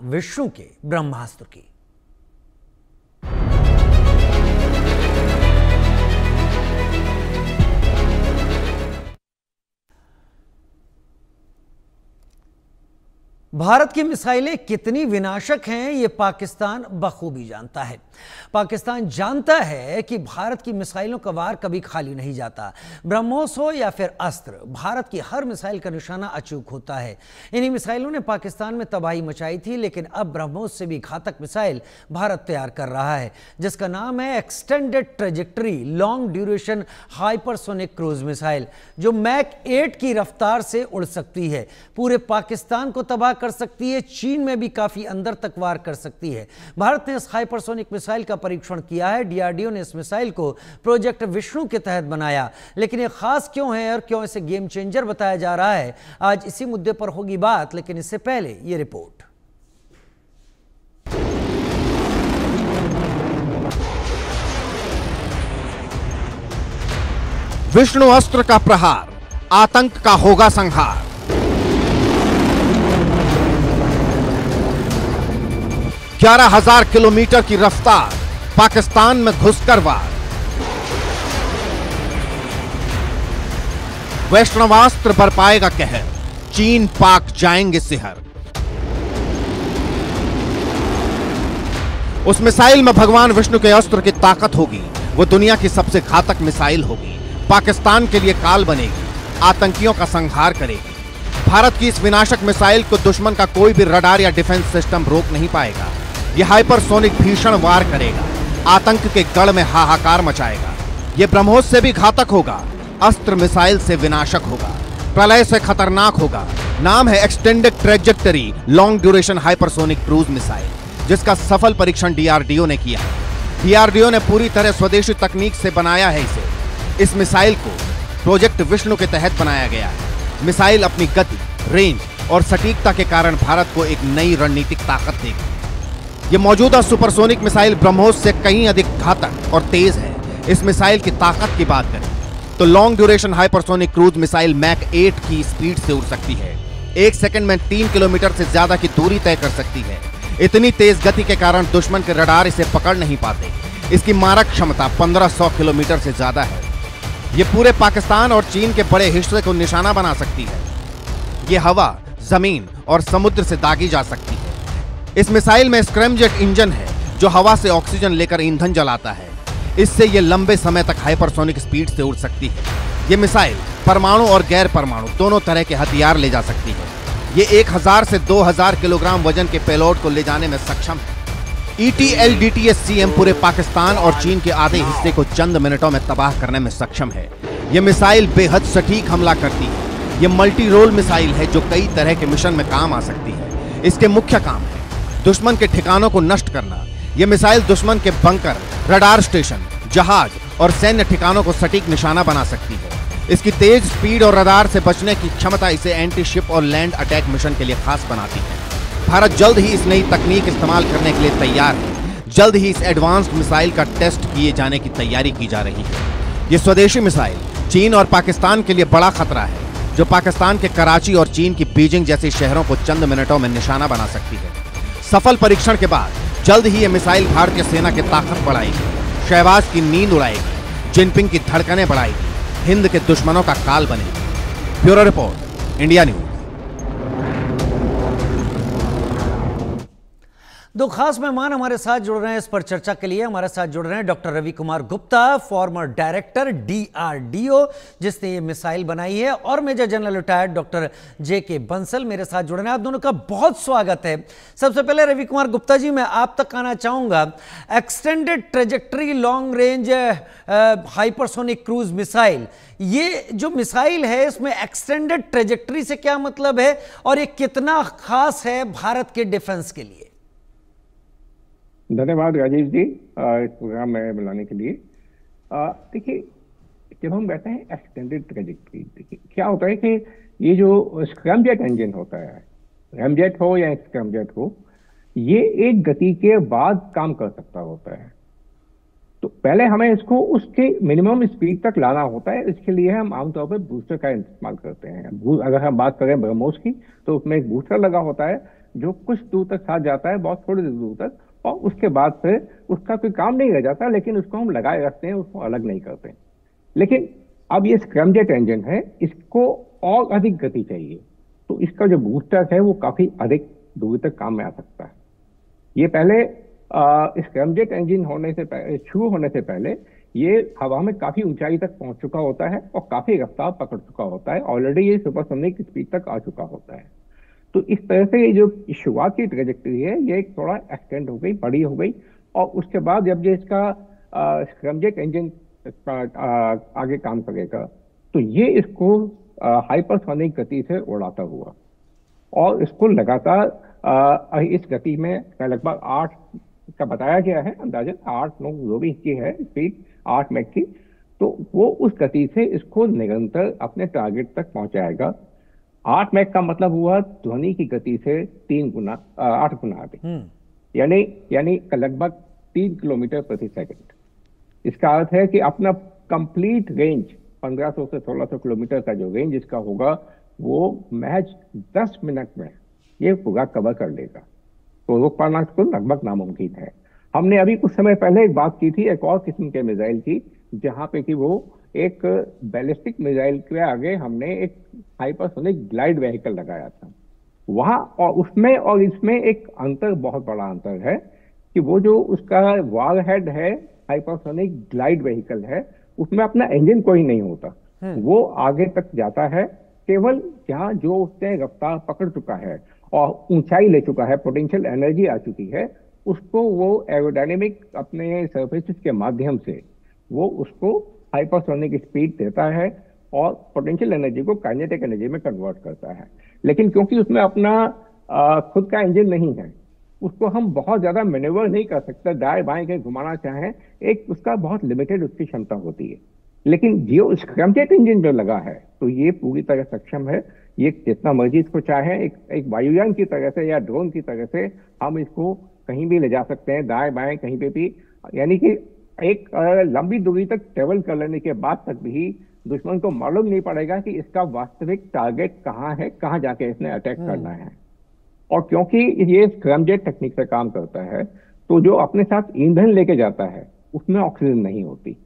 विष्णु के ब्रह्मास्त्र की। भारत की मिसाइलें कितनी विनाशक हैं ये पाकिस्तान बखूबी जानता है। पाकिस्तान जानता है कि भारत की मिसाइलों का वार कभी खाली नहीं जाता। ब्रह्मोस हो या फिर अस्त्र, भारत की हर मिसाइल का निशाना अचूक होता है। इन्हीं मिसाइलों ने पाकिस्तान में तबाही मचाई थी, लेकिन अब ब्रह्मोस से भी घातक मिसाइल भारत तैयार कर रहा है, जिसका नाम है extended trajectory long duration hypersonic cruise missile, जो मैक 8 की रफ्तार से उड़ सकती है, पूरे पाकिस्तान को तबाह कर सकती है, चीन में भी काफी अंदर तक वार कर सकती है। भारत ने इस हाइपरसोनिक मिसाइल का परीक्षण किया है। डीआरडीओ ने इस मिसाइल को प्रोजेक्ट विष्णु के तहत बनाया। लेकिन ये खास क्यों है और क्यों इसे गेम चेंजर बताया जा रहा है, आज इसी मुद्दे पर होगी बात। लेकिन इससे पहले ये रिपोर्ट। विष्णु अस्त्र का प्रहार, आतंक का होगा संहार। 11,000 किलोमीटर की रफ्तार, पाकिस्तान में घुसकर वार। वैष्णवास्त्र बरपाएगा कहर, चीन पाक जाएंगे सिहर। उस मिसाइल में भगवान विष्णु के अस्त्र की ताकत होगी। वो दुनिया की सबसे घातक मिसाइल होगी, पाकिस्तान के लिए काल बनेगी, आतंकियों का संहार करेगी। भारत की इस विनाशक मिसाइल को दुश्मन का कोई भी रडार या डिफेंस सिस्टम रोक नहीं पाएगा। यह हाइपरसोनिक भीषण वार करेगा, आतंक के गढ़ में हाहाकार मचाएगा। यह ब्रह्मोस से भी घातक होगा, अस्त्र मिसाइल से विनाशक होगा, प्रलय से खतरनाक होगा। नाम है extended trajectory long duration hypersonic cruise missile, जिसका सफल परीक्षण डीआरडीओ ने किया है। डीआरडीओ ने पूरी तरह स्वदेशी तकनीक से बनाया है इसे। इस मिसाइल को प्रोजेक्ट विष्णु के तहत बनाया गया है। मिसाइल अपनी गति, रेंज और सटीकता के कारण भारत को एक नई रणनीतिक ताकत देगी। यह मौजूदा सुपरसोनिक मिसाइल ब्रह्मोस से कहीं अधिक घातक और तेज है। इस मिसाइल की ताकत की बात करें तो long duration hypersonic cruise missile Mach 8 की स्पीड से उड़ सकती है। 1 सेकंड में 3 किलोमीटर से ज्यादा की दूरी तय कर सकती है। इतनी तेज गति के कारण दुश्मन के रडार इसे पकड़ नहीं पाते। इसकी मारक क्षमता 1500 किलोमीटर से ज्यादा है। यह पूरे पाकिस्तान और चीन के बड़े हिस्से को निशाना बना सकती है। यह हवा, जमीन और समुद्र से दागी जा सकती है। इस मिसाइल में स्क्रैमजेट इंजन है, जो हवा से ऑक्सीजन लेकर ईंधन जलाता है। इससे यह लंबे समय तक हाइपरसोनिक स्पीड से उड़ सकती है। यह मिसाइल परमाणु और गैर परमाणु दोनों तरह के हथियार ले जा सकती है। यह 1000 से 2000 किलोग्राम वजन के पेलोड को ले जाने में सक्षम है। ETLDTS-CM पूरे पाकिस्तान और चीन के आधे हिस्से को चंद मिनटों में तबाह करने में सक्षम है। यह मिसाइल बेहद सटीक हमला करती है। यह मल्टी रोल मिसाइल है, जो कई तरह के मिशन में काम आ सकती है। इसके मुख्य काम है दुश्मन के ठिकानों को नष्ट करना। यह मिसाइल दुश्मन के बंकर, रडार स्टेशन, जहाज और सैन्य ठिकानों को सटीक निशाना बना सकती है। इसकी तेज स्पीड और रडार से बचने की क्षमता इसे एंटी शिप और लैंड अटैक मिशन के लिए खास बनाती है। भारत जल्द ही इस नई तकनीक इस्तेमाल करने के लिए तैयार है। जल्द ही इस एडवांस्ड मिसाइल का टेस्ट किए जाने की तैयारी की जा रही है। यह स्वदेशी मिसाइल चीन और पाकिस्तान के लिए बड़ा खतरा है, जो पाकिस्तान के कराची और चीन की बीजिंग जैसे शहरों को चंद मिनटों में निशाना बना सकती है। सफल परीक्षण के बाद जल्द ही यह मिसाइल भारतीय सेना की ताकत बढ़ाएगी, शहबाज की नींद उड़ाएगी, जिनपिंग की धड़कनें बढ़ाएगी, हिंद के दुश्मनों का काल बनेगी। Bureau report, India news. दो खास मेहमान हमारे साथ जुड़ रहे हैं इस पर चर्चा के लिए। हमारे साथ जुड़ रहे हैं doctor Ravi Kumar Gupta, former director DRDO, जिसने ये मिसाइल बनाई है, और major general retired doctor JK Bansal मेरे साथ जुड़ रहे हैं। आप दोनों का बहुत स्वागत है। सबसे पहले रवि कुमार गुप्ता जी, मैं आप तक आना चाहूंगा। Extended trajectory long range hypersonic cruise missile, ये जो मिसाइल है इसमें एक्सटेंडेड ट्रेजेक्टरी से क्या मतलब है और ये कितना खास है भारत के डिफेंस के लिए? धन्यवाद राजेश जी इस प्रोग्राम में बुलाने के लिए। देखिए, जब हम कहते हैं एक्सटेंडेड ट्रेजेक्टरी, देखिए क्या होता है कि ये जो स्क्रैमजेट इंजन होता है, रैमजेट हो या स्क्रैमजेट हो, ये एक गति के बाद काम कर सकता होता है। तो पहले हमें इसको उसके मिनिमम स्पीड तक लाना होता है। इसके लिए हम आमतौर पर बूस्टर का इस्तेमाल करते हैं। अगर हम बात करें ब्रह्मोस की, तो उसमें एक बूस्टर लगा होता है जो कुछ दूर तक साथ जाता है, बहुत थोड़ी दूर तक, और उसके बाद फिर उसका कोई काम नहीं रह जाता, लेकिन उसको हम लगाए रखते हैं, उसको अलग नहीं करते। लेकिन अब ये स्क्रैमजेट इंजन है, इसको और अधिक गति चाहिए, तो इसका जो बूस्टर है वो काफी अधिक दूर तक काम में आ सकता है। ये पहले स्क्रैमजेट इंजन होने से शुरू होने से पहले ये हवा में काफी ऊंचाई तक पहुंच चुका होता है और काफी रफ्तार पकड़ चुका होता है, ऑलरेडी ये सुपरसोनिक स्पीड तक आ चुका होता है। तो इस तरह से ये जो शुरुआत की ट्रेजेक्टरी है ये थोड़ा एक्सटेंड हो गई, बड़ी हो गई, और उसके बाद जब ये इसका स्क्रैमजेट इंजन आगे काम करेगा तो ये इसको हाइपरसोनिक गति से उड़ाता हुआ, और इसको लगातार इस गति में लगभग 8 का बताया गया है, अंदाजन 8-9 जो भी इसकी है स्पीड 8 मैक की, तो वो उस गति से इसको निरंतर अपने टारगेट तक पहुंचाएगा। 8 मैक का मतलब हुआ ध्वनि की गति से 8 गुना अधिक, यानी लगभग 3 किलोमीटर प्रति सेकंड। इसका अर्थ है कि अपना कंप्लीट रेंज 1500 से 1600 किलोमीटर का जो रेंज इसका होगा वो महज 10 मिनट में ये पूरा कवर कर लेगा। तो रोक पाना तो लगभग नामुमकिन है। हमने अभी कुछ समय पहले एक बात की थी एक और किस्म के मिसाइल की, जहां पे कि वो एक बैलिस्टिक मिसाइल के आगे हमने एक हाइपरसोनिक ग्लाइड व्हीकल लगाया था वहां, और उसमें और इसमें एक अंतर, बहुत बड़ा अंतर है कि वो जो उसका वारहेड है, हाइपरसोनिक ग्लाइड व्हीकल है, उसमें अपना इंजन कोई नहीं होता, वो आगे तक जाता है केवल जहां जो उसने रफ्तार पकड़ चुका है और ऊंचाई ले चुका है, पोटेंशियल एनर्जी आ चुकी है, उसको वो एरोडायनेमिक अपने सर्फेसिस के माध्यम से वो उसको हाइपरसोनिक स्पीड देता है और पोटेंशियल एनर्जी को काइनेटिक एनर्जी में कन्वर्ट करता है। लेकिन क्योंकि उसमें अपना खुद का इंजन नहीं है, उसको हम बहुत ज्यादा मैनेवर नहीं कर सकते, दाएं बाएं के घुमाना चाहें, एक उसका बहुत लिमिटेड उसकी क्षमता होती है। लेकिन जो स्क्रैमजेट इंजन जो लगा है तो ये पूरी तरह सक्षम है, ये जितना मर्जी इसको चाहे एक वायुयान की तरह से या ड्रोन की तरह से हम इसको कहीं भी ले जा सकते हैं, दाएं बाएं कहीं पे भी, यानी कि एक लंबी दूरी तक ट्रेवल कर लेने के बाद तक भी दुश्मन को मालूम नहीं पड़ेगा कि इसका वास्तविक टारगेट कहाँ है, कहाँ जाके इसने अटैक करना है। और क्योंकि ये स्क्रैमजेट टेक्निक से काम करता है तो जो अपने साथ ईंधन लेके जाता है उसमें ऑक्सीजन नहीं होती,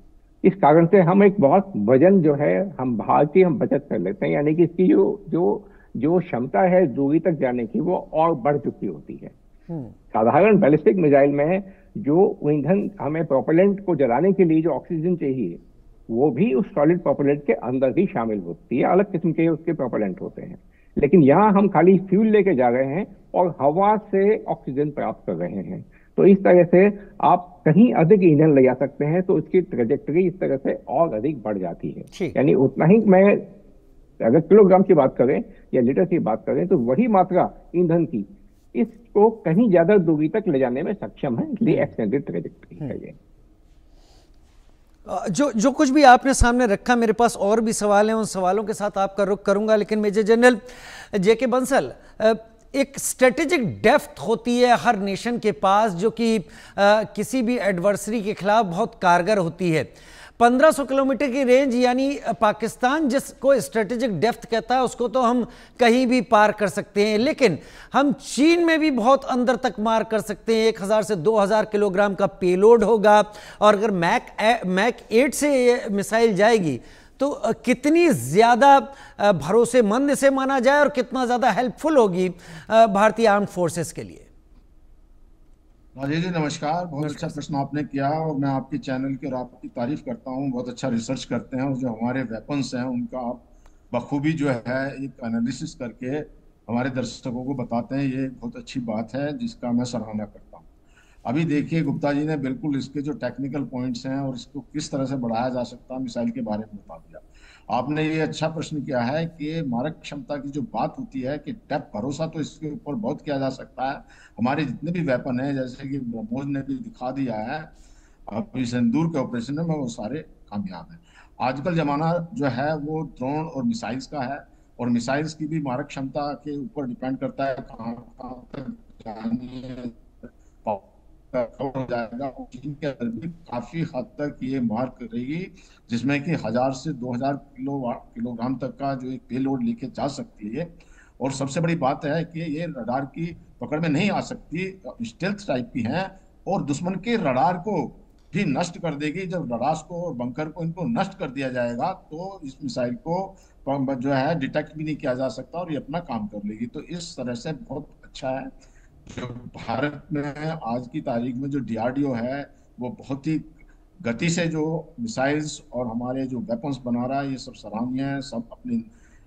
इस कारण से हम एक बहुत वजन जो है हम भार की हम बचत कर लेते हैं, यानी कि इसकी जो क्षमता है दूरी तक जाने की वो और बढ़ चुकी होती है। साधारण बैलिस्टिक मिसाइल में जो ईंधन हमें प्रोपेलेंट को जलाने के लिए जो ऑक्सीजन चाहिए वो भी उस सॉलिड प्रोपेलेंट के अंदर ही शामिल होती है, अलग किस्म के उसके प्रोपेलेंट होते हैं। लेकिन यहाँ हम खाली फ्यूल लेके जा रहे हैं और हवा से ऑक्सीजन प्राप्त कर रहे हैं, तो इस तरह से आप कहीं अधिक ईंधन ले जा सकते हैं, तो उसकी ट्रेजेक्टरी इस तरह से और अधिक बढ़ जाती है। यानी उतना ही, मैं अगर किलोग्राम की बात करें या लीटर की बात करें तो वही मात्रा ईंधन की इसको कहीं ज्यादा दूरी तक ले जाने में सक्षम है, इसलिए एक्सटेंडेड ट्रेजेक्टरी है ये। जो कुछ भी आपने सामने रखा, मेरे पास और भी सवाल हैं, उन सवालों के साथ आपका रुख करूंगा, लेकिन मेजर जनरल जेके बंसल, एक स्ट्रेटेजिक डेप्थ होती है हर नेशन के पास जो कि किसी भी एडवर्सरी के खिलाफ बहुत कारगर होती है। 1500 किलोमीटर की रेंज, यानी पाकिस्तान जिसको स्ट्रेटेजिक डेप्थ कहता है उसको तो हम कहीं भी पार कर सकते हैं, लेकिन हम चीन में भी बहुत अंदर तक मार कर सकते हैं। 1000 से 2000 किलोग्राम का पेलोड होगा, और अगर मैक 8 से ये मिसाइल जाएगी तो कितनी ज़्यादा भरोसेमंद इसे माना जाए और कितना ज़्यादा हेल्पफुल होगी भारतीय आर्म्ड फोर्सेस के लिए। राजेश जी नमस्कार, बहुत अच्छा प्रश्न आपने किया और मैं आपके चैनल की और आपकी तारीफ करता हूं। बहुत अच्छा रिसर्च करते हैं और जो हमारे वेपन्स हैं उनका आप बखूबी जो है एक एनालिसिस करके हमारे दर्शकों को बताते हैं, ये बहुत अच्छी बात है जिसका मैं सराहना करता हूं। अभी देखिए गुप्ता जी ने बिल्कुल इसके जो टेक्निकल पॉइंट्स हैं और इसको किस तरह से बढ़ाया जा सकता है मिसाइल के बारे में बता दिया। आपने ये अच्छा प्रश्न किया है कि मारक क्षमता की जो बात होती है कि डेप्थ, भरोसा तो इसके ऊपर बहुत किया जा सकता है। हमारे जितने भी वेपन हैं, जैसे कि ब्रह्मोस ने भी दिखा दिया है अभी सिंदूर के ऑपरेशन में, वो सारे कामयाब हैं। आजकल जमाना जो है वो ड्रोन और मिसाइल्स का है, और मिसाइल्स की भी मारक क्षमता के ऊपर डिपेंड करता है कहाँ तक जानी है, हो जाएगा। चीन के अंदर भी काफी हद तक ये मार करेगी, जिसमें कि 1000 से 2000 किलोग्राम तक का जो एक पेलोड लेके जा सकती है। और सबसे बड़ी बात है कि ये रडार की पकड़ में नहीं आ सकती, स्टेल्थ टाइप की हैं और दुश्मन के रडार को भी नष्ट कर देगी। जब रडार्स को और बंकर को इनको नष्ट कर दिया जाएगा तो इस मिसाइल को जो है डिटेक्ट भी नहीं किया जा सकता और ये अपना काम कर लेगी। तो इस तरह से बहुत अच्छा है जो भारत में आज की तारीख में जो डीआरडीओ है वो बहुत ही गति से जो मिसाइल्स और हमारे जो वेपन्स बना रहा है, ये सब सराहनीय है। सब अपने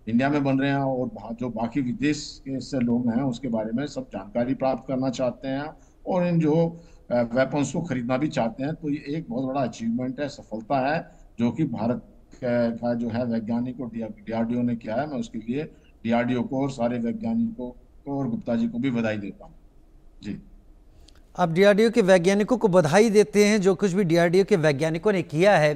इंडिया में बन रहे हैं और जो बाकी विदेश के से लोग हैं उसके बारे में सब जानकारी प्राप्त करना चाहते हैं और इन जो वेपन्स को खरीदना भी चाहते हैं। तो ये एक बहुत बड़ा अचीवमेंट है, सफलता है जो कि भारत का जो है वैज्ञानिक और डीआरडीओ ने किया है। मैं उसके लिए डीआरडीओ को और सारे वैज्ञानिकों को और गुप्ता जी को भी बधाई देता हूँ जी। आप डीआरडीओ के वैज्ञानिकों को बधाई देते हैं जो कुछ भी डीआरडीओ के वैज्ञानिकों ने किया है,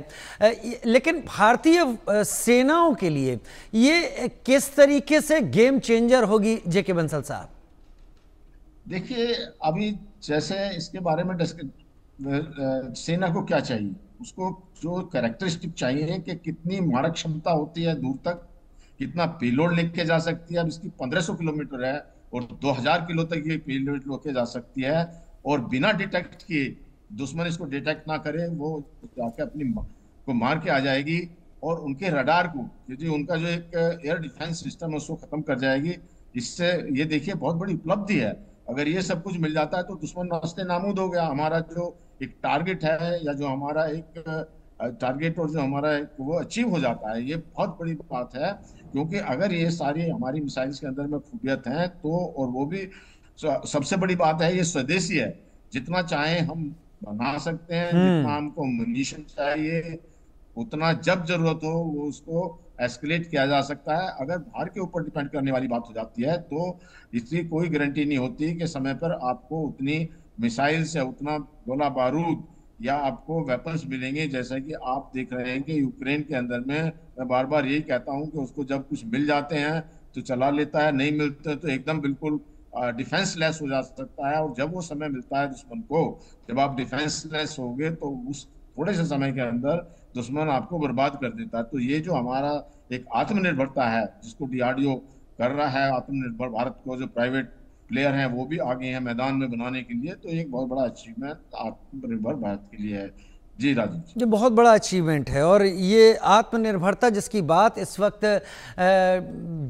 लेकिन भारतीय सेनाओं के लिए ये किस तरीके से गेम चेंजर होगी जेके बंसल साहब? देखिए अभी जैसे इसके बारे में सेना को क्या चाहिए, उसको जो कैरेक्टरिस्टिक चाहिए कि कितनी मारक क्षमता होती है, दूर तक कितना पेलोड लेके जा सकती है। अब इसकी 1500 किलोमीटर है और 2000 किलो तक ये पेलोड लेके जा सकती है और बिना डिटेक्ट किए दुश्मन इसको डिटेक्ट ना करे वो जाके अपनी को मार के आ जाएगी और उनके रडार को क्योंकि उनका जो एक एयर डिफेंस सिस्टम है उसको खत्म कर जाएगी। इससे ये देखिए बहुत बड़ी उपलब्धि है। अगर ये सब कुछ मिल जाता है तो दुश्मन रास्ते नामूद हो गया। हमारा जो एक टारगेट है या जो हमारा एक टारगेट और जो हमारा एक वो अचीव हो जाता है, ये बहुत बड़ी बात है। क्योंकि अगर ये सारी हमारी मिसाइल्स के अंदर में खूबियत हैं तो, और वो भी सबसे बड़ी बात है ये स्वदेशी है, जितना चाहे हम बना सकते हैं, जितना हमको मुनीशन चाहिए उतना जब जरूरत हो वो उसको एस्केलेट किया जा सकता है। अगर बाहर के ऊपर डिपेंड करने वाली बात हो जाती है तो इसकी कोई गारंटी नहीं होती कि समय पर आपको उतनी मिसाइल्स या उतना गोला बारूद या आपको वेपन्स मिलेंगे। जैसा कि आप देख रहे हैं कि यूक्रेन के अंदर में, मैं बार बार यही कहता हूं कि उसको जब कुछ मिल जाते हैं तो चला लेता है, नहीं मिलते तो एकदम बिल्कुल डिफेंसलेस हो जा सकता है। और जब वो समय मिलता है दुश्मन को, जब आप डिफेंसलेस होगे तो उस थोड़े से समय के अंदर दुश्मन आपको बर्बाद कर देता है। तो ये जो हमारा एक आत्मनिर्भरता है जिसको डीआरडीओ कर रहा है, आत्मनिर्भर भारत को जो प्राइवेट प्लेयर हैं वो भी आगे हैं मैदान में बनाने के लिए, तो एक बहुत बड़ा अचीवमेंट आत्मनिर्भर भारत के लिए है। जी राजीव, ये बहुत बड़ा अचीवमेंट है और ये आत्मनिर्भरता जिसकी बात इस वक्त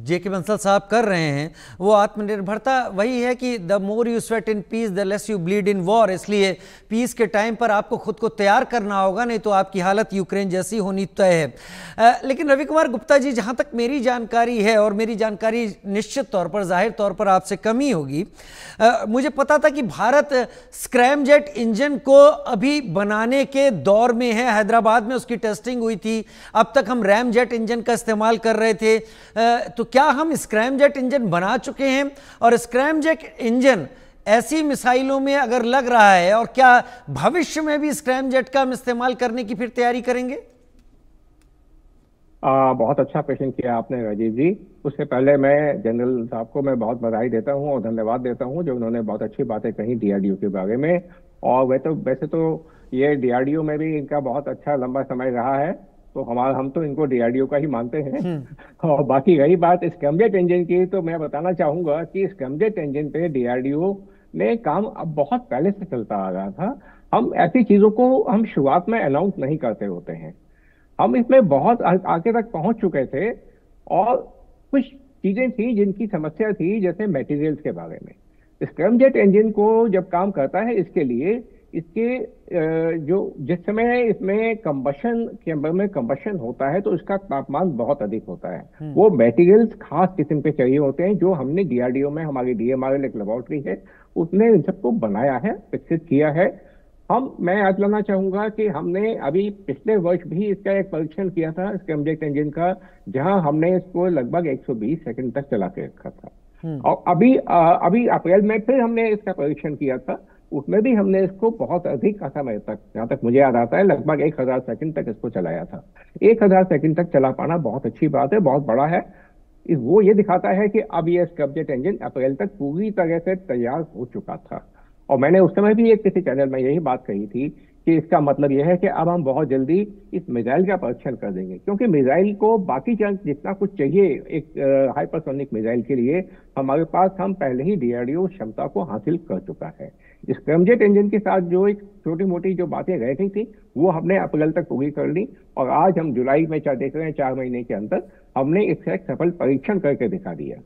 जेके बंसल साहब कर रहे हैं, वो आत्मनिर्भरता वही है कि the more you sweat in peace the less you bleed in war. इसलिए पीस के टाइम पर आपको खुद को तैयार करना होगा, नहीं तो आपकी हालत यूक्रेन जैसी होनी तय है। लेकिन रवि कुमार गुप्ता जी, जहाँ तक मेरी जानकारी है, और मेरी जानकारी निश्चित तौर पर जाहिर तौर पर आपसे कम ही होगी, मुझे पता था कि भारत स्क्रैमजेट इंजन को अभी बनाने के दौर में है। हैदराबाद में उसकी टेस्टिंग हुई थी। अब तक हम रैमजेट इंजन का इस्तेमाल कर रहे थे। तो क्या हम स्क्रैमजेट इंजन बना चुके हैं? और स्क्रैमजेट इंजन ऐसी मिसाइलों में अगर लग रहा है, और क्या भविष्य में भी स्क्रैमजेट का हम इस्तेमाल करने की फिर तैयारी करेंगे? बहुत अच्छा प्रश्न किया आपने राजीव जी। उससे पहले मैं जनरल साहब को मैं बहुत बधाई देता हूं और धन्यवाद देता हूं जो उन्होंने बहुत अच्छी बातें कही डीआरडीओ के बारे में। और वैसे तो ये डीआरडीओ में भी इनका बहुत अच्छा लंबा समय रहा है, तो हम तो इनको डीआरडीओ का ही मानते हैं। और बाकी रही बात स्क्रैमजेट इंजन की, तो मैं बताना चाहूंगा कि स्क्रैमजेट इंजन पे डीआरडीओ ने काम अब बहुत पहले से चलता आ रहा था। हम ऐसी चीजों को हम शुरुआत में अनाउंस नहीं करते होते हैं, हम इसमें बहुत आगे तक पहुंच चुके थे। और कुछ चीजें थी जिनकी समस्या थी, जैसे मटेरियल्स के बारे में। स्क्रैमजेट इंजन को जब काम करता है, इसके लिए इसके जो जिस समय इसमें कंबशन चैम्बर में कंबशन होता है तो इसका तापमान बहुत अधिक होता है। वो मटेरियल्स खास किस्म के चाहिए होते हैं जो हमने डीआरडीओ में, हमारी डीएमआरएल एक लेबोरेटरी है, उसने इन सबको बनाया है, विकसित किया है। मैं याद लाना चाहूंगा कि हमने अभी पिछले वर्ष भी इसका एक परीक्षण किया था स्क्रैमजेट इंजन का, जहां हमने इसको लगभग 120 सेकंड तक चला के रखा था। और अभी अप्रैल में फिर हमने इसका परीक्षण किया था, उसमें भी हमने इसको बहुत अधिक समय तक, जहां तक मुझे याद आता है, लगभग 1000 सेकंड तक इसको चलाया था। 1000 सेकंड तक चला पाना बहुत अच्छी बात है, बहुत बड़ा है। वो ये दिखाता है कि अब ये स्क्रैमजेट इंजन अप्रैल तक पूरी तरह से तैयार हो चुका था। और मैंने उस समय भी एक किसी चैनल में यही बात कही थी कि इसका मतलब यह है कि अब हम बहुत जल्दी इस मिसाइल का परीक्षण कर देंगे, क्योंकि मिसाइल को बाकी जितना कुछ चाहिए एक हाइपरसोनिक मिसाइल के लिए हमारे पास हम पहले ही डीआरडीओ क्षमता को हासिल कर चुका है। इस स्क्रैमजेट इंजन के साथ जो एक छोटी मोटी जो बातें रह गई थी वो हमने अप्रैल तक पूरी कर ली, और आज हम जुलाई में देख रहे हैं 4 महीने के अंदर हमने इसका एक सफल परीक्षण करके दिखा दिया।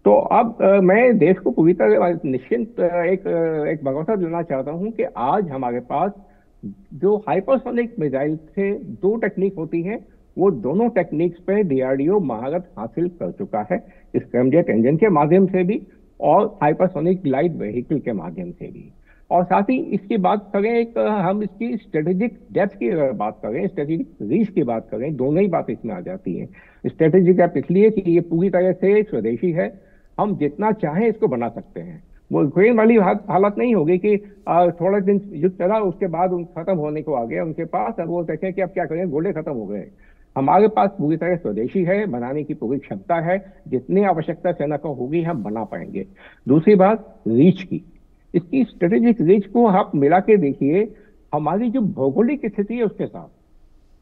तो अब मैं देश को पूरी तरह निश्चिंत एक भरोसा दिलाना चाहता हूं कि आज हमारे पास जो हाइपरसोनिक मिसाइल से 2 टेक्निक होती है, वो दोनों टेक्निक्स पे डीआरडीओ महारत हासिल कर चुका है, स्क्रैमजेट इंजन के माध्यम से भी और हाइपरसोनिक लाइट व्हीकल के माध्यम से भी। और साथ ही इसकी बात करें, हम इसकी स्ट्रेटेजिक डेप्थ की बात करें, स्ट्रेटेजिक रीच की बात करें, दोनों ही बात इसमें आ जाती है। स्ट्रेटेजिक डेप्थ इसलिए कि ये पूरी तरह से स्वदेशी है, हम जितना चाहें इसको बना सकते हैं। वो यूक्रेन वाली हालत नहीं होगी कि थोड़ा दिन युद्ध चला उसके बाद खत्म होने को आ गया उनके पास, अब वो देखें कि अब क्या करें, गोले खत्म हो गए। हमारे पास पूरी तरह स्वदेशी है, बनाने की पूरी क्षमता है, जितनी आवश्यकता सेना को होगी हम बना पाएंगे। दूसरी बात रीच की, इसकी स्ट्रेटेजिक रीच को आप मिला के देखिए, हमारी जो भौगोलिक स्थिति है उसके साथ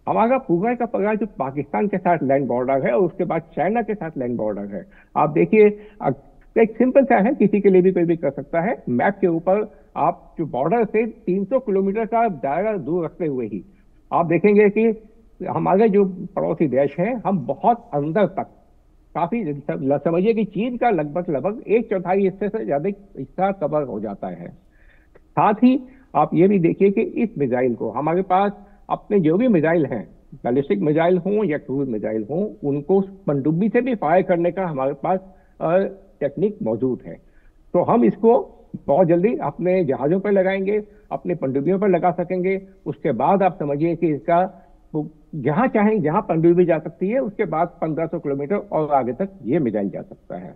हमारा पूरा का पूरा जो पाकिस्तान के साथ लैंड बॉर्डर है और उसके बाद चाइना के साथ लैंड बॉर्डर है। आप देखिए, एक सिंपल सा है, किसी के लिए भी कोई भी कर सकता है, मैप के ऊपर आप जो बॉर्डर से 300 किलोमीटर का दायरा दूर रखते हुए ही आप देखेंगे कि हमारे जो पड़ोसी देश हैं, हम बहुत अंदर तक काफी समझिए कि चीन का लगभग 1/4 हिस्से से ज्यादा हिस्सा कवर हो जाता है। साथ ही आप ये भी देखिए कि इस मिसाइल को हमारे पास अपने जो भी मिसाइल हैं, बैलिस्टिक मिसाइल हों या क्रूज मिसाइल हों, उनको पनडुब्बी से भी फायर करने का हमारे पास टेक्निक मौजूद है। तो हम इसको बहुत जल्दी अपने जहाजों पर लगाएंगे, अपने पनडुब्बियों पर लगा सकेंगे। उसके बाद आप समझिए कि इसका जहां चाहें, जहां पनडुब्बी जा सकती है, उसके बाद 1500 किलोमीटर और आगे तक ये मिसाइल जा सकता है।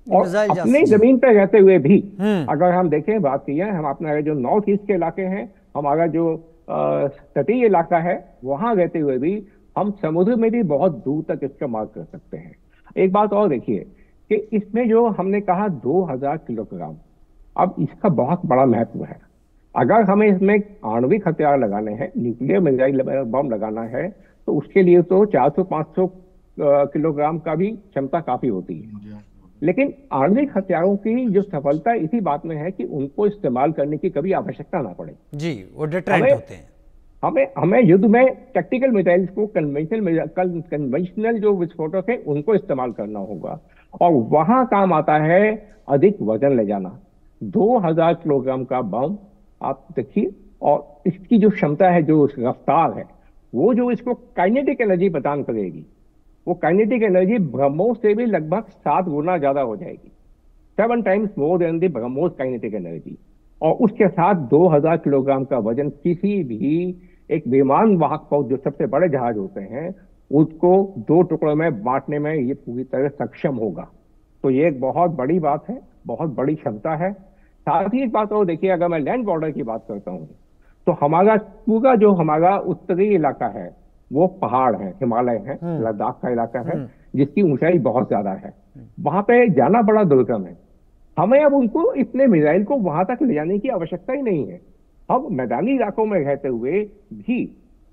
और अपनी जमीन पर रहते हुए भी अगर हम देखें, बात की है, हम अपना जो नॉर्थ ईस्ट के इलाके हैं, हमारा जो तटीय इलाका है, वहां रहते हुए भी हम समुद्र में भी बहुत दूर तक इसका मार कर सकते हैं। एक बात और देखिए कि इसमें जो हमने कहा 2000 किलोग्राम, अब इसका बहुत बड़ा महत्व है। अगर हमें इसमें आणविक हथियार लगाने हैं, न्यूक्लियर मिसाइल बम लगाना है, तो उसके लिए तो 400-500 किलोग्राम का भी क्षमता काफी होती है। लेकिन आणविक हथियारों की जो सफलता इसी बात में है कि उनको इस्तेमाल करने की कभी आवश्यकता ना पड़े। जी, वो डिटरेंट होते हैं। हमें युद्ध में टैक्टिकल मिसाइल्स को कन्वेंशनल जो विस्फोटक है उनको इस्तेमाल करना होगा, और वहां काम आता है अधिक वजन ले जाना। 2000 किलोग्राम का बम आप देखिए, और इसकी जो क्षमता है, जो रफ्तार है, वो जो इसको काइनेटिक एनर्जी प्रदान करेगी, वो काइनेटिक एनर्जी ब्रह्मोस से भी लगभग 7 गुना ज्यादा हो जाएगी, 7 times more than the BrahMos kinetic energy. और उसके साथ 2000 किलोग्राम का वजन किसी भी एक विमान वाहक जो सबसे बड़े जहाज होते हैं, उसको 2 टुकड़ों में बांटने में ये पूरी तरह सक्षम होगा। तो ये एक बहुत बड़ी बात है, बहुत बड़ी क्षमता है। साथ ही एक बात और देखिए, अगर मैं लैंड बॉर्डर की बात करता हूँ, तो हमारा पूरा जो हमारा उत्तरी इलाका है वो पहाड़ है, हिमालय है, लद्दाख का इलाका है, जिसकी ऊंचाई बहुत ज्यादा है। वहां पे जाना बड़ा दुर्गम है। हमें अब उनको इतने मिसाइल को वहां तक ले जाने की आवश्यकता ही नहीं है। हम मैदानी इलाकों में रहते हुए भी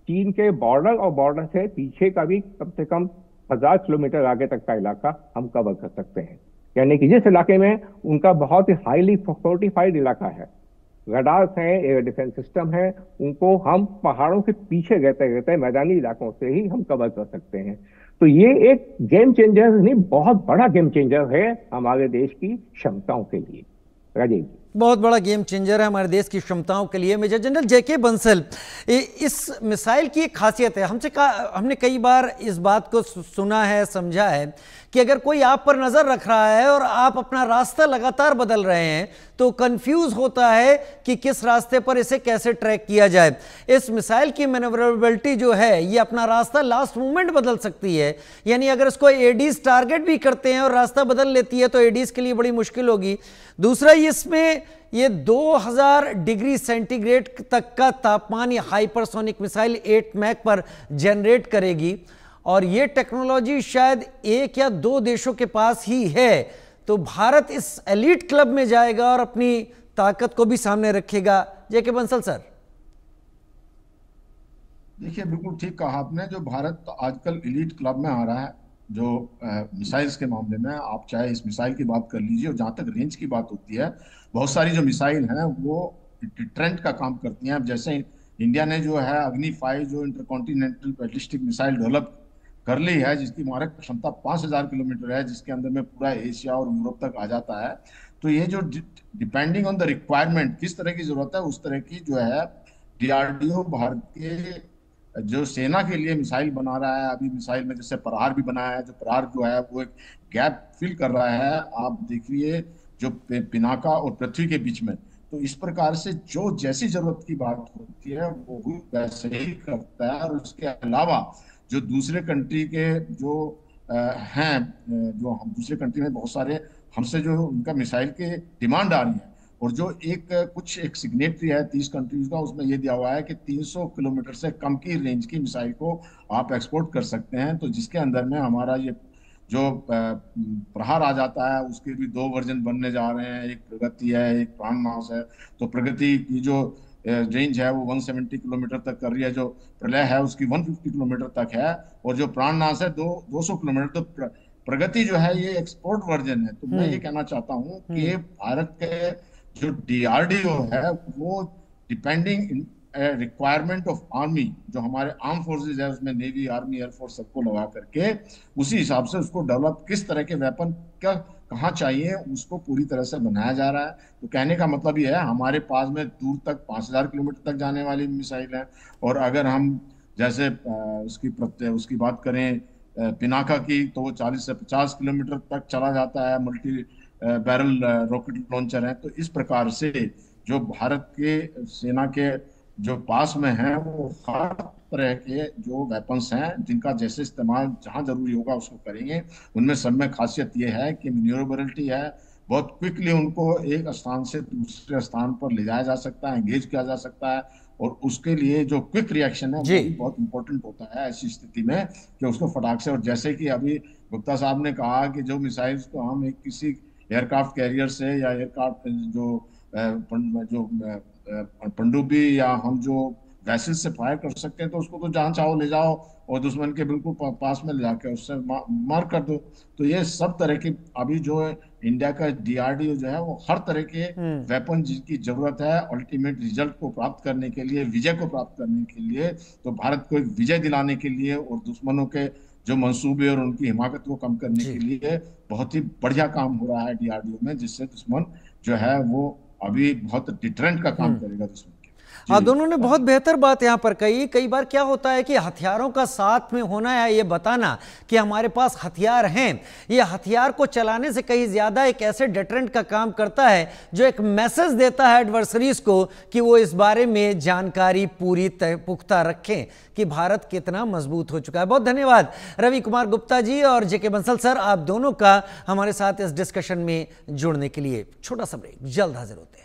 चीन के बॉर्डर और बॉर्डर से पीछे का भी कम से कम 1000 किलोमीटर आगे तक का इलाका हम कवर कर सकते हैं। यानी कि जिस इलाके में उनका बहुत ही हाईली फोर्टिफाइड इलाका है, रडार्स हैं, एयर डिफेंस सिस्टम है, उनको हम पहाड़ों के पीछे रहते रहते मैदानी इलाकों से ही हम कवर कर सकते हैं। तो ये एक गेम चेंजर नहीं, बहुत बड़ा गेम चेंजर है हमारे देश की क्षमताओं के लिए। राजीव, बहुत बड़ा गेम चेंजर है हमारे देश की क्षमताओं के लिए। मेजर जनरल जेके बंसल, इस मिसाइल की एक खासियत है, हमने कई बार इस बात को सुना है, समझा है कि अगर कोई आप पर नज़र रख रहा है और आप अपना रास्ता लगातार बदल रहे हैं तो कंफ्यूज होता है कि किस रास्ते पर इसे कैसे ट्रैक किया जाए। इस मिसाइल की मैनेवरेबिलिटी जो है, ये अपना रास्ता लास्ट मोमेंट बदल सकती है। यानी अगर इसको एडीज टारगेट भी करते हैं और रास्ता बदल लेती है तो एडीज के लिए बड़ी मुश्किल होगी। दूसरा, इसमें ये 2000 डिग्री सेंटीग्रेड तक का तापमान ये हाइपरसोनिक मिसाइल 8 मैक पर जनरेट करेगी, और ये टेक्नोलॉजी शायद 1 या 2 देशों के पास ही है। तो भारत इस एलीट क्लब में जाएगा और अपनी ताकत को भी सामने रखेगा। जेके बंसल सर। देखिए, बिल्कुल ठीक कहा आपने। जो भारत आजकल एलीट क्लब में आ रहा है जो मिसाइल्स के मामले में, आप चाहे इस मिसाइल की बात कर लीजिए, और जहाँ तक रेंज की बात होती है, बहुत सारी जो मिसाइल हैं वो डिटरेंट का काम करती हैं। अब जैसे इंडिया ने जो है अग्नि 5 जो इंटरकॉन्टिनेंटल बैलिस्टिक मिसाइल डेवलप कर ली है, जिसकी मारक क्षमता 5000 किलोमीटर है, जिसके अंदर में पूरा एशिया और यूरोप तक आ जाता है। तो ये जो डिपेंडिंग ऑन द रिक्वायरमेंट, किस तरह की जरूरत है उस तरह की जो है डीआरडीओ भारत के जो सेना के लिए मिसाइल बना रहा है। अभी मिसाइल में जैसे प्रहार भी बनाया है, जो प्रहार जो है वो एक गैप फिल कर रहा है, आप देखिए, जो पिनाका और पृथ्वी के बीच में। तो इस प्रकार से जो जैसी जरूरत की बात होती है वो भी वैसे ही करता है। और उसके अलावा जो दूसरे कंट्री के जो हैं, जो हम दूसरे कंट्री में बहुत सारे हमसे जो उनका मिसाइल के डिमांड आ रही है, और जो एक सिग्नेटरी है 30 कंट्रीज का, उसमें ये दिया हुआ है कि 300 किलोमीटर से कम की रेंज की मिसाइल को आप एक्सपोर्ट कर सकते हैं। तो जिसके अंदर में हमारा ये जो प्रहार आ जाता है, उसके भी 2 वर्जन बनने जा रहे हैं, एक प्रगति है, एक प्राणनाश है। तो प्रगति की जो रेंज है वो 170 किलोमीटर तक कर रही है, जो प्रलय है उसकी 150 किलोमीटर तक है, और जो प्राणनाश है 200 किलोमीटर। तो प्रगति जो है ये एक्सपोर्ट वर्जन है। तो मैं ये कहना चाहता हूँ कि भारत के जो डीआरडीओ है वो डिपेंडिंग रिक्वायरमेंट ऑफ आर्मी, जो हमारे आर्म फोर्सेज है उसमें नेवी, आर्मी, एयरफोर्स सबको लगा करके उसी हिसाब से उसको डेवलप, किस तरह के वेपन क्या कहाँ चाहिए, उसको पूरी तरह से बनाया जा रहा है। तो कहने का मतलब ये है, हमारे पास में दूर तक 5000 किलोमीटर तक जाने वाली मिसाइल है। और अगर हम जैसे उसकी बात करें पिनाका की, तो वो 40 से 50 किलोमीटर तक चला जाता है। मल्टी बैरल रॉकेट लॉन्चर है। तो इस प्रकार से जो भारत के सेना के जो पास में है वो हर तरह के जो वेपन्स हैं, जिनका जैसे इस्तेमाल जहां जरूरी होगा उसको करेंगे। उनमें सब में खासियत ये है कि मैन्यूवरेबिलिटी है, बहुत क्विकली उनको एक स्थान से दूसरे स्थान पर ले जाया जा सकता है, एंगेज किया जा सकता है। और उसके लिए जो क्विक रिएक्शन है वो भी बहुत इंपॉर्टेंट होता है ऐसी स्थिति में, कि उसको फटाक से। और जैसे कि अभी गुप्ता साहब ने कहा कि जो मिसाइल्स को हम एक किसी एयरक्राफ्ट कैरियर से या एयरक्राफ्ट जो पनडुब्बी या हम जो वैसल से फायर कर सकते हैं, तो उसको तो जहां चाहो ले जाओ और दुश्मन के बिल्कुल पास में ले जाकर उससे मार कर दो। तो ये सब तरह की अभी जो इंडिया का डीआरडीओ जो है वो हर तरह के वेपन जिनकी जरूरत है अल्टीमेट रिजल्ट को प्राप्त करने के लिए, विजय को प्राप्त करने के लिए, तो भारत को एक विजय दिलाने के लिए और दुश्मनों के जो मंसूबे और उनकी हिमाकत को कम करने के लिए बहुत ही बढ़िया काम हो रहा है डीआरडीओ में, जिससे दुश्मन जो है वो अभी बहुत डिटरेंट का काम करेगा दुश्मन। आप दोनों ने बहुत बेहतर बात यहाँ पर कही। कई बार क्या होता है कि हथियारों का साथ में होना है, ये बताना कि हमारे पास हथियार हैं, ये हथियार को चलाने से कहीं ज्यादा एक ऐसे डिटरेंट का काम करता है जो एक मैसेज देता है एडवर्सरीज को कि वो इस बारे में जानकारी पूरी पुख्ता रखें कि भारत कितना मजबूत हो चुका है। बहुत धन्यवाद रवि कुमार गुप्ता जी और जेके बंसल सर, आप दोनों का हमारे साथ इस डिस्कशन में जुड़ने के लिए। छोटा सा ब्रेक, जल्द हाजिर होते हैं।